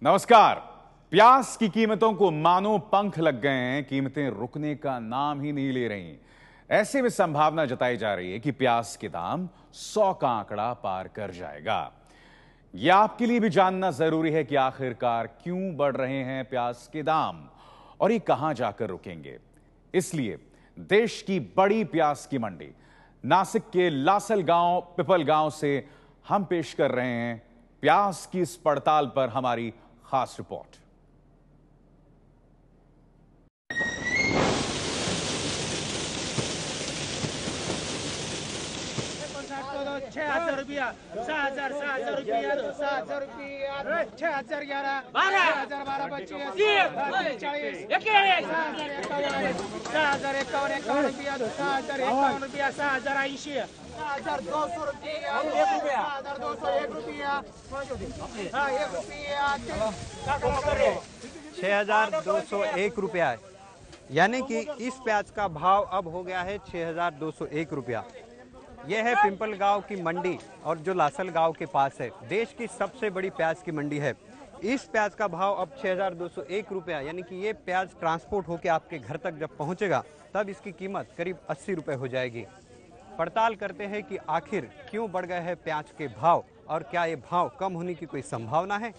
नमस्कार। प्याज की कीमतों को मानो पंख लग गए हैं। कीमतें रुकने का नाम ही नहीं ले रही। ऐसे में संभावना जताई जा रही है कि प्याज के दाम 100 का आंकड़ा पार कर जाएगा। यह आपके लिए भी जानना जरूरी है कि आखिरकार क्यों बढ़ रहे हैं प्याज के दाम और ये कहां जाकर रुकेंगे। इसलिए देश की बड़ी प्याज की मंडी नासिक के लासलगांव पिपलगांव से हम पेश कर रहे हैं प्याज की इस पड़ताल पर हमारी खास रिपोर्ट। 6,000 रुपया, 6,000 रुपया, 6,000 रुपया, 6,011, 6,012, 25, 6,051 रुपया, 6,051 रुपया, 6,080, 6,200 रुपया, 6,201 रुपया, 6,201 रुपया है, यानी कि इस प्याज का भाव अब हो गया है 6,201 रुपया। यह है पिंपलगांव की मंडी और जो लासलगांव के पास है, देश की सबसे बड़ी प्याज की मंडी है। इस प्याज का भाव अब 6,201 रुपया, यानी कि ये प्याज ट्रांसपोर्ट होकर आपके घर तक जब पहुंचेगा तब इसकी कीमत करीब 80 रुपये हो जाएगी। पड़ताल करते हैं कि आखिर क्यों बढ़ गए हैं प्याज के भाव और क्या ये भाव कम होने की कोई संभावना है।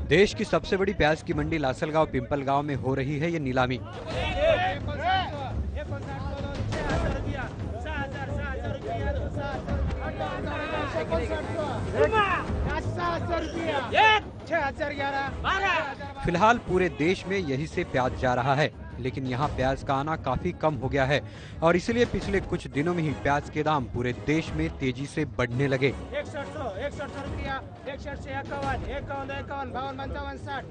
देश की सबसे बड़ी प्याज की मंडी लासलगांव पिंपलगांव में हो रही है ये नीलामी। फिलहाल पूरे देश में यही से प्याज जा रहा है, लेकिन यहाँ प्याज का आना काफी कम हो गया है और इसलिए पिछले कुछ दिनों में ही प्याज के दाम पूरे देश में तेजी से बढ़ने लगे। 61 रुपया, 61 से 51, 51, 52, 60।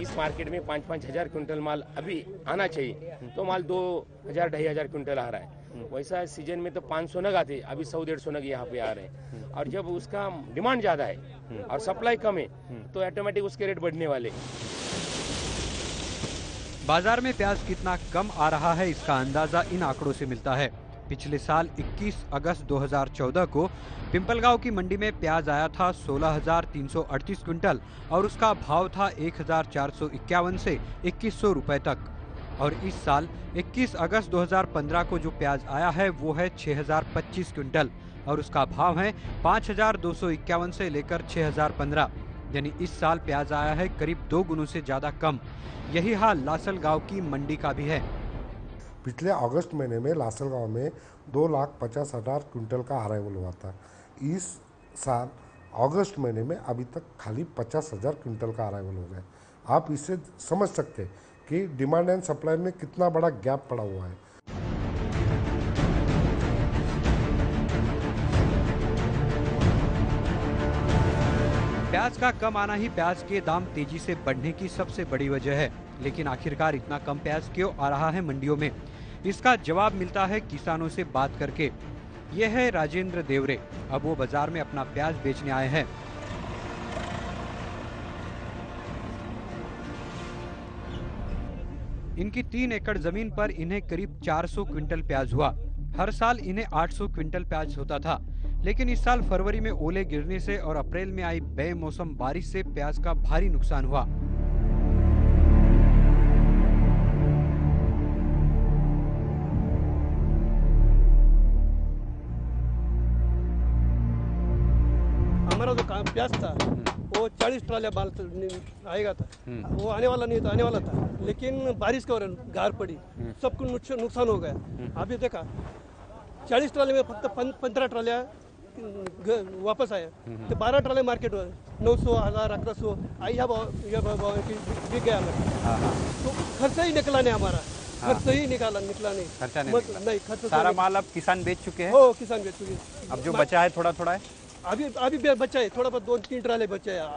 इस मार्केट में 5-5 हजार क्विंटल माल अभी आना चाहिए, तो माल 2,000 ढाई हजार क्विंटल आ रहा है। वैसा सीजन में तो 500 नग आते, अभी 100-150 नग यहाँ पे आ रहे हैं। और जब उसका डिमांड ज्यादा है और सप्लाई कम है तो ऑटोमेटिक उसके रेट बढ़ने वाले। बाजार में प्याज कितना कम आ रहा है इसका अंदाजा इन आंकड़ों से मिलता है। पिछले साल 21 अगस्त 2014 को पिंपलगांव की मंडी में प्याज आया था 16,338 क्विंटल और उसका भाव था 1,451 से 2,100 रुपए तक। और इस साल 21 अगस्त 2015 को जो प्याज आया है वो है 6,025 क्विंटल और उसका भाव है 5,251 से लेकर 6,015, यानी इस साल प्याज आया है करीब 2 गुनों से ज्यादा कम। यही हाल लासलगांव की मंडी का भी है। पिछले अगस्त महीने में लासलगांव में 2,50,000 क्विंटल का अराइवल हुआ था। इस साल अगस्त महीने में अभी तक खाली 50,000 क्विंटल का अराइवल हो गया। आप इससे समझ सकते हैं कि डिमांड एंड सप्लाई में कितना बड़ा गैप पड़ा हुआ है। प्याज का कम आना ही प्याज के दाम तेजी से बढ़ने की सबसे बड़ी वजह है, लेकिन आखिरकार इतना कम प्याज क्यों आ रहा है मंडियों में, इसका जवाब मिलता है किसानों से बात करके। ये है राजेंद्र देवरे, अब वो बाजार में अपना प्याज बेचने आए हैं। इनकी 3 एकड़ जमीन पर इन्हें करीब 400 क्विंटल प्याज हुआ। हर साल इन्हें 800 क्विंटल प्याज होता था, लेकिन इस साल फरवरी में ओले गिरने से और अप्रैल में आई बेमौसम बारिश से प्याज का भारी नुकसान हुआ। हमारा जो प्याज था वो 40 ट्रालियां माल आएगा था, वो आने वाला नहीं था, आने वाला था, लेकिन बारिश के कारण गार पड़ी, सबको नुकसान हो गया। अभी देखा 40 ट्राली में फक्त 15 ट्रालियां वापस आया, तो 12 ट्राले मार्केट हुआ 900, 1000, 1100 बिक गया। तो खर्चा ही निकला नहीं हमारा, खर्चा ही निकला नहीं, खर्चा नहीं खर्चा सारा माल अब किसान बेच चुके हैं। हो किसान बेच चुके हैं। अब जो बचा है थोड़ा थोड़ा है, अभी बचा है, थोड़ा बहुत 2-3 ट्राले बचे हैं।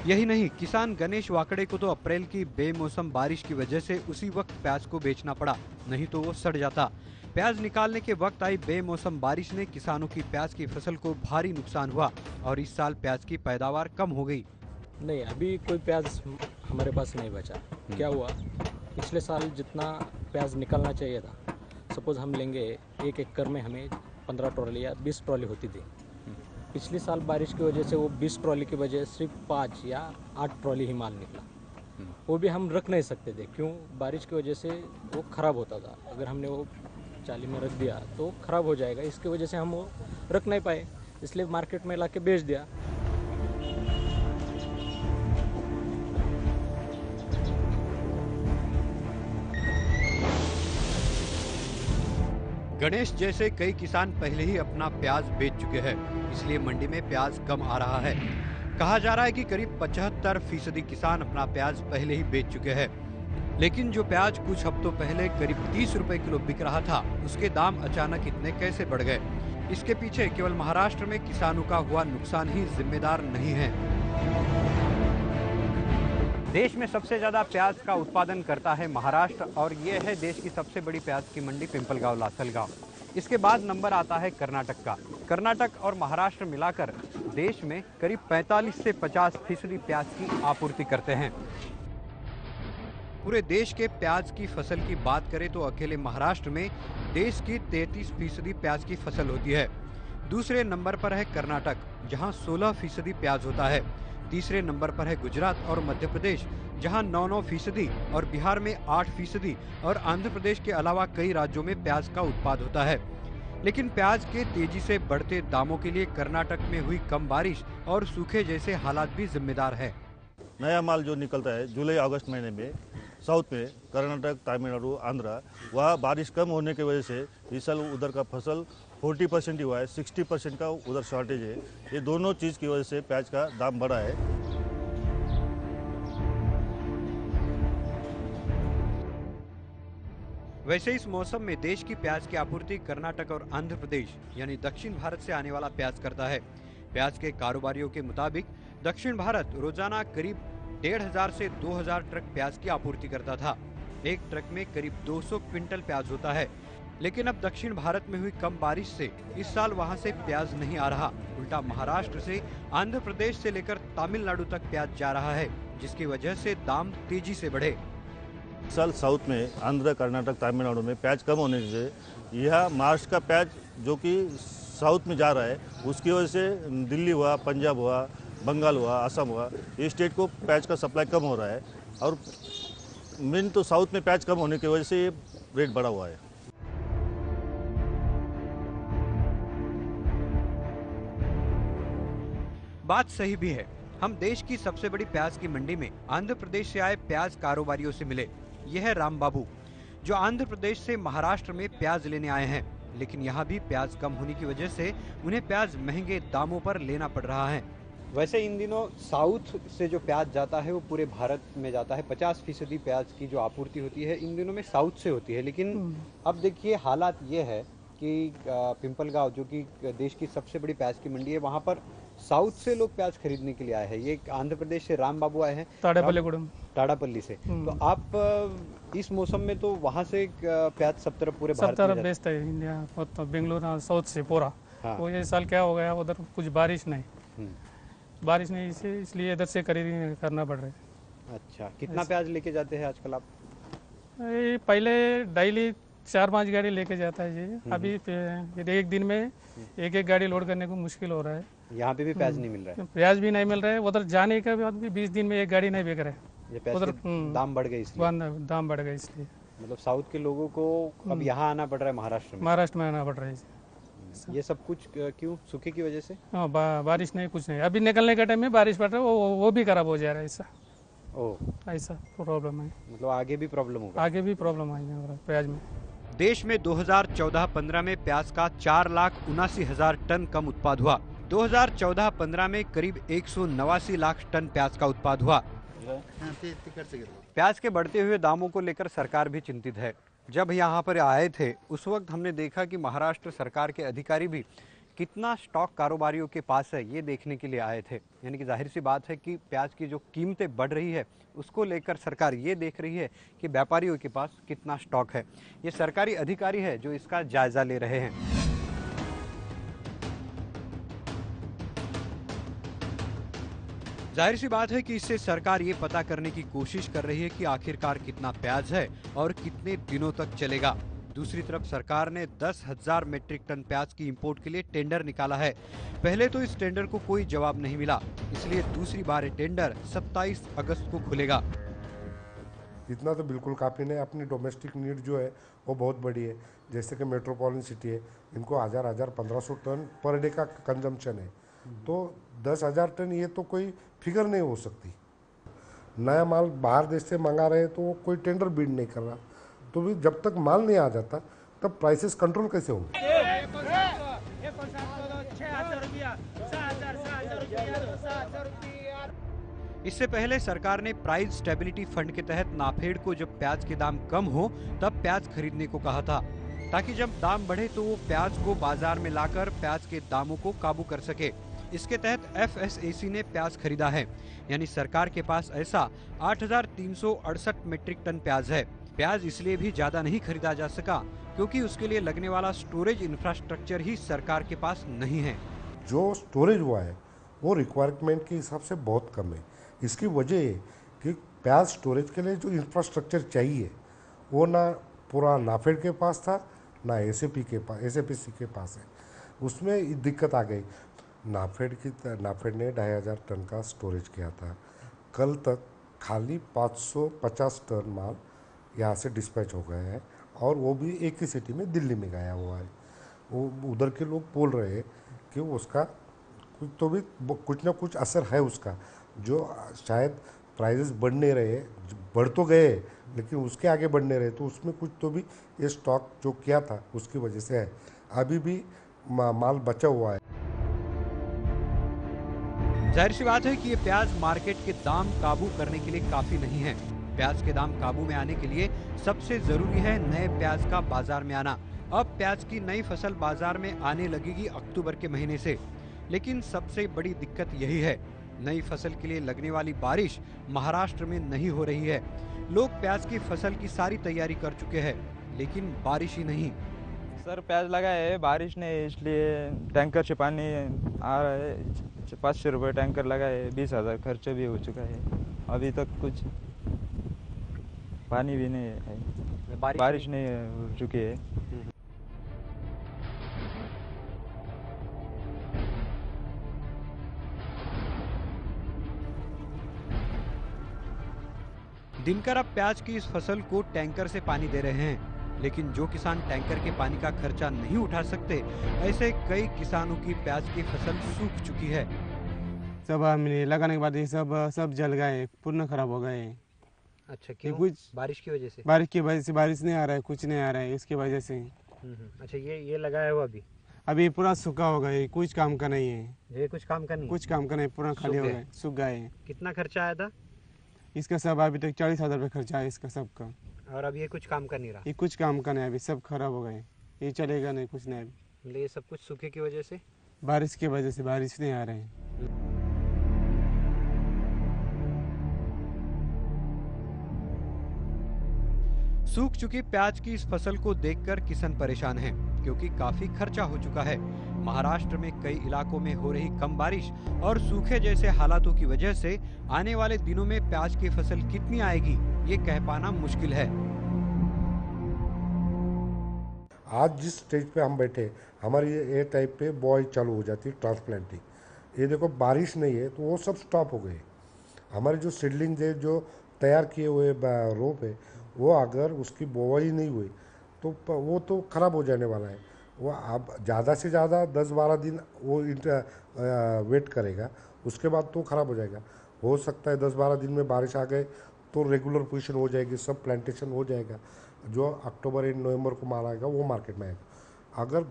यही नहीं, किसान गणेश वाकड़े को तो अप्रैल की बेमौसम बारिश की वजह से उसी वक्त प्याज को बेचना पड़ा, नहीं तो वो सड़ जाता। प्याज निकालने के वक्त आई बेमौसम बारिश ने किसानों की प्याज की फसल को भारी नुकसान हुआ और इस साल प्याज की पैदावार कम हो गई। नहीं, अभी कोई प्याज हमारे पास नहीं बचा। क्या हुआ, पिछले साल जितना प्याज निकलना चाहिए था, सपोज हम लेंगे 1 एकड़ में हमें 15 ट्रॉली या 20 ट्रॉली होती थी। पिछले साल बारिश की वजह से वो 20 ट्रॉली की वजह सिर्फ 5 या 8 ट्रॉली ही माल निकला। वो भी हम रख नहीं सकते थे, क्यों, बारिश की वजह से वो ख़राब होता था। अगर हमने वो चाली में रख दिया तो ख़राब हो जाएगा, इसकी वजह से हम वो रख नहीं पाए, इसलिए मार्केट में लाके बेच दिया। गणेश जैसे कई किसान पहले ही अपना प्याज बेच चुके हैं, इसलिए मंडी में प्याज कम आ रहा है। कहा जा रहा है कि करीब 75% किसान अपना प्याज पहले ही बेच चुके हैं। लेकिन जो प्याज कुछ हफ्तों पहले करीब 30 रुपए किलो बिक रहा था, उसके दाम अचानक इतने कैसे बढ़ गए? इसके पीछे केवल महाराष्ट्र में किसानों का हुआ नुकसान ही जिम्मेदार नहीं है। देश में सबसे ज्यादा प्याज का उत्पादन करता है महाराष्ट्र और ये है देश की सबसे बड़ी प्याज की मंडी पिंपलगांव लासलगांव। इसके बाद नंबर आता है कर्नाटक का। कर्नाटक और महाराष्ट्र मिलाकर देश में करीब 45 से 50% प्याज की आपूर्ति करते हैं। पूरे देश के प्याज की फसल की बात करें तो अकेले महाराष्ट्र में देश की 33% प्याज की फसल होती है। दूसरे नंबर पर है कर्नाटक, जहां 16% प्याज होता है। तीसरे नंबर पर है गुजरात और मध्य प्रदेश, जहां 9% और बिहार में 8% और आंध्र प्रदेश के अलावा कई राज्यों में प्याज का उत्पाद होता है। लेकिन प्याज के तेजी से बढ़ते दामों के लिए कर्नाटक में हुई कम बारिश और सूखे जैसे हालात भी जिम्मेदार है। नया माल जो निकलता है जुलाई अगस्त महीने में साउथ में, कर्नाटक, तमिलनाडु, आंध्रा, वहाँ बारिश कम होने की वजह से इस साल उधर का फसल 40% ही हुआ है, 60% का उधर शॉर्टेज है। ये दोनों चीज़ की वजह से प्याज का दाम बढ़ा है। वैसे इस मौसम में देश की प्याज की आपूर्ति कर्नाटक और आंध्र प्रदेश यानी दक्षिण भारत से आने वाला प्याज करता है। प्याज के कारोबारियों के मुताबिक दक्षिण भारत रोजाना करीब 1500 से 2000 ट्रक प्याज की आपूर्ति करता था। एक ट्रक में करीब 200 क्विंटल प्याज होता है। लेकिन अब दक्षिण भारत में हुई कम बारिश से इस साल वहां से प्याज नहीं आ रहा। उल्टा महाराष्ट्र से आंध्र प्रदेश से लेकर तमिलनाडु तक प्याज जा रहा है, जिसकी वजह से दाम तेजी से बढ़े। इस साल साउथ में आंध्र, कर्नाटक, तमिलनाडु में प्याज कम होने से यह महाराष्ट्र का प्याज जो कि साउथ में जा रहा है, उसकी वजह से दिल्ली हुआ, पंजाब हुआ, बंगाल हुआ, असम हुआ, ये स्टेट को प्याज का सप्लाई कम हो रहा है। और मेन तो साउथ में प्याज कम होने की वजह से ये रेट बढ़ा हुआ है। बात सही भी है। हम देश की सबसे बड़ी प्याज की मंडी में आंध्र प्रदेश से आए प्याज कारोबारियों से मिले। यह है राम बाबू, जो आंध्र प्रदेश से महाराष्ट्र में प्याज लेने आए हैं। लेकिन यहाँ भी प्याज कम होने की वजह से उन्हें प्याज महंगे दामों पर लेना पड़ रहा है। वैसे इन दिनों साउथ से जो प्याज जाता है वो पूरे भारत में जाता है। 50% प्याज की जो आपूर्ति होती है इन दिनों में साउथ से होती है। लेकिन अब देखिए हालात ये है कि पिंपलगांव जो कि देश की सबसे बड़ी प्याज की मंडी है, वहाँ पर साउथ से लोग प्याज खरीदने के लिए आए हैं। ये आंध्र प्रदेश से राम बाबू आए हैं टाड़ापल्ली से। तो आप इस मौसम में तो वहाँ से प्याज सब तरफ पूरे सब तरफ बेचता है इंडिया, तो बेंगलुरु साउथ से पूरा। हाँ। तो ये साल क्या हो गया, उधर कुछ बारिश नहीं, बारिश नहीं, इसलिए इधर से खरीदी करना पड़ रहा है। अच्छा, कितना प्याज लेके जाते हैं आजकल आप? पहले डेली 4-5 गाड़ी लेके जाता है जी। अभी एक दिन में एक गाड़ी लोड करने को मुश्किल हो रहा है। यहाँ पे भी प्याज नहीं मिल रहा है? प्याज भी नहीं मिल रहा है। उधर जाने के बाद भी 20 दिन में एक गाड़ी नहीं बिक रहा है। उधर दाम बढ़ गए इसलिए? दाम बढ़ गए इसलिए। मतलब साउथ के लोगों को अब यहाँ आना पड़ रहा है महाराष्ट्र में आना पड़ रहा है। ये सब कुछ क्यों? सूखे की वजह से? हाँ, बारिश नहीं, कुछ नहीं। अभी निकलने के टाइम में बारिश पड़ रहा है, वो भी खराब हो जा रहा है। ऐसा प्रॉब्लम है। मतलब आगे भी प्रॉब्लम होगा? आगे भी प्रॉब्लम आएगी प्याज में। देश में 2014-15 में प्याज का 4,79,000 टन कम उत्पाद हुआ। 2014-15 में करीब 189 लाख टन प्याज का उत्पाद हुआ। प्याज के बढ़ते हुए दामों को लेकर सरकार भी चिंतित है। जब यहाँ पर आए थे उस वक्त हमने देखा कि महाराष्ट्र सरकार के अधिकारी भी कितना स्टॉक कारोबारियों के पास है ये देखने के लिए आए थे। यानी कि जाहिर सी बात है कि प्याज की जो कीमतें बढ़ रही है उसको लेकर सरकार ये देख रही है कि व्यापारियों के पास कितना स्टॉक है। ये सरकारी अधिकारी है जो इसका जायजा ले रहे हैं। जाहिर सी बात है कि इससे सरकार ये पता करने की कोशिश कर रही है कि आखिरकार कितना प्याज है और कितने दिनों तक चलेगा। दूसरी तरफ सरकार ने 10,000 मीट्रिक टन प्याज की इंपोर्ट के लिए टेंडर निकाला है। पहले तो इस टेंडर को कोई जवाब नहीं मिला, इसलिए दूसरी बार ये टेंडर 27 अगस्त को खुलेगा। इतना तो बिल्कुल काफ़ी नहीं। अपनी डोमेस्टिक नीड जो है वो बहुत बड़ी है। जैसे कि मेट्रोपॉलिटन सिटी है, इनको 1500 टन पर डे का कंजम्पशन है, तो 10,000 टन ये तो कोई फिगर नहीं हो सकती। नया माल बाहर देश से मंगा रहे हैं तो वो कोई टेंडर बीड नहीं कर रहा, तो भी जब तक माल नहीं आ जाता तब प्राइसेस कंट्रोल कैसे होंगे। इससे पहले सरकार ने प्राइस स्टेबिलिटी फंड के तहत नाफेड को जब प्याज के दाम कम हो तब प्याज खरीदने को कहा था, ताकि जब दाम बढ़े तो वो प्याज को बाजार में लाकर प्याज के दामों को काबू कर सके। इसके तहत FSAC ने प्याज खरीदा है, यानी सरकार के पास ऐसा 8,368 मीट्रिक टन प्याज है। प्याज इसलिए भी ज्यादा नहीं खरीदा जा सका क्योंकि उसके लिए लगने वाला स्टोरेज इंफ्रास्ट्रक्चर ही सरकार के पास नहीं है। जो स्टोरेज हुआ है वो रिक्वायरमेंट के हिसाब से बहुत कम है। इसकी वजह है कि प्याज स्टोरेज के लिए जो इंफ्रास्ट्रक्चर चाहिए वो ना पूरा नाफेड के पास था, ना SAPC के पास है। उसमें दिक्कत आ गई। नाफेड ने 2,500 टन का स्टोरेज किया था। कल तक खाली 550 टन माल यहाँ से डिस्पैच हो गए हैं, और वो भी एक ही सिटी में, दिल्ली में गया हुआ है। वो उधर के लोग बोल रहे हैं कि उसका कुछ ना कुछ असर है उसका, जो शायद प्राइसेस बढ़ नहीं रहे, बढ़ तो गए लेकिन उसके आगे बढ़ नहीं रहे, तो उसमें कुछ तो भी ये स्टॉक जो किया था उसकी वजह से है। अभी भी माल बचा हुआ है। जाहिर सी बात है कि ये प्याज मार्केट के दाम काबू करने के लिए काफी नहीं है। प्याज के दाम काबू में आने के लिए सबसे जरूरी है नए प्याज का बाजार में आना। अब प्याज की नई फसल बाजार में आने लगेगी अक्टूबर के महीने से, लेकिन सबसे बड़ी दिक्कत यही है, नई फसल के लिए लगने वाली बारिश महाराष्ट्र में नहीं हो रही है। लोग प्याज की फसल की सारी तैयारी कर चुके हैं, लेकिन बारिश ही नहीं। सर प्याज लगा है, बारिश नहीं, इसलिए टैंकर से पानी आ रहा है। 500 रुपये टैंकर लगा है, 20,000 खर्च भी हो चुका है। अभी तक कुछ पानी भी नहीं है, बारिश नहीं हो चुकी है। दिनकर अब प्याज की इस फसल को टैंकर से पानी दे रहे हैं, लेकिन जो किसान टैंकर के पानी का खर्चा नहीं उठा सकते, ऐसे कई किसानों की प्याज की फसल सूख चुकी है। सब हमने लगाने के बाद ये सब जल गए, पूर्ण खराब हो गए। अच्छा, क्यों? कुछ बारिश की वजह से? बारिश की वजह से बारिश नहीं आ रहा है, कुछ नहीं आ रहा है, इसकी वजह से। अच्छा, ये लगाया हुआ अभी पूरा सूखा हो गया, कुछ काम का नहीं है। ये कुछ काम का नहीं? कुछ काम का नहीं, पूरा खाली हो गया, सूख गए। कितना खर्चा आया था इसका? सब अभी तक 40,000 रुपये खर्चा है इसका सबका। और अब ये कुछ काम का नहीं रहा? ये कुछ काम का नहीं, अभी सब खराब हो गए, ये चलेगा नहीं, कुछ नहीं। अभी ये सब कुछ सूखे की वजह से, बारिश की वजह से, बारिश नहीं आ रहे हैं। सूख चुकी प्याज की इस फसल को देखकर किसान परेशान हैं, क्योंकि काफी खर्चा हो चुका है। महाराष्ट्र में कई इलाकों में हो रही कम बारिश और सूखे जैसे हालातों की वजह से आने वाले दिनों में प्याज की फसल कितनी आएगी ये कह पाना मुश्किल है। आज जिस स्टेज पे हम बैठे, हमारी ये टाइप पे बॉय चालू हो जाती है, ट्रांसप्लांटिंग। ये देखो बारिश नहीं है तो वो सब स्टॉप हो गए। हमारे जो सीडलिंग है, जो तैयार किए हुए रोप है, वो अगर उसकी बोवाई नहीं हुई तो वो तो ख़राब हो जाने वाला है। वो अब ज़्यादा से ज़्यादा 10-12 दिन वो वेट करेगा, उसके बाद तो ख़राब हो जाएगा। हो सकता है 10-12 दिन में बारिश आ गए तो रेगुलर पोजीशन हो जाएगी, सब प्लांटेशन हो जाएगा। जो अक्टूबर एंड नवंबर को माल आएगा वो मार्केट में आएगा। अगर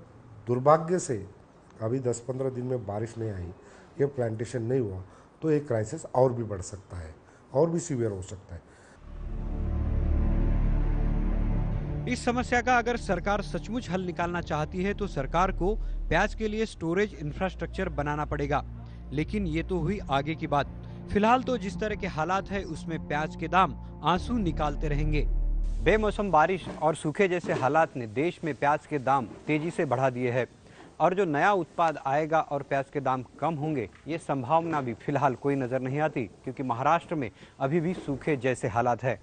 दुर्भाग्य से अभी 10-15 दिन में बारिश नहीं आई, ये प्लांटेशन नहीं हुआ, तो एक क्राइसिस और भी बढ़ सकता है, और भी सीवियर हो सकता है। इस समस्या का अगर सरकार सचमुच हल निकालना चाहती है तो सरकार को प्याज के लिए स्टोरेज इंफ्रास्ट्रक्चर बनाना पड़ेगा, लेकिन ये तो हुई आगे की बात। फिलहाल तो जिस तरह के हालात है उसमें प्याज के दाम आंसू निकालते रहेंगे। बेमौसम बारिश और सूखे जैसे हालात ने देश में प्याज के दाम तेजी से बढ़ा दिए हैं और जो नया उत्पाद आएगा और प्याज के दाम कम होंगे ये संभावना भी फिलहाल कोई नजर नहीं आती, क्योंकि महाराष्ट्र में अभी भी सूखे जैसे हालात है।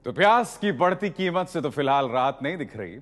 तो प्याज की बढ़ती कीमत से तो फिलहाल राहत नहीं दिख रही।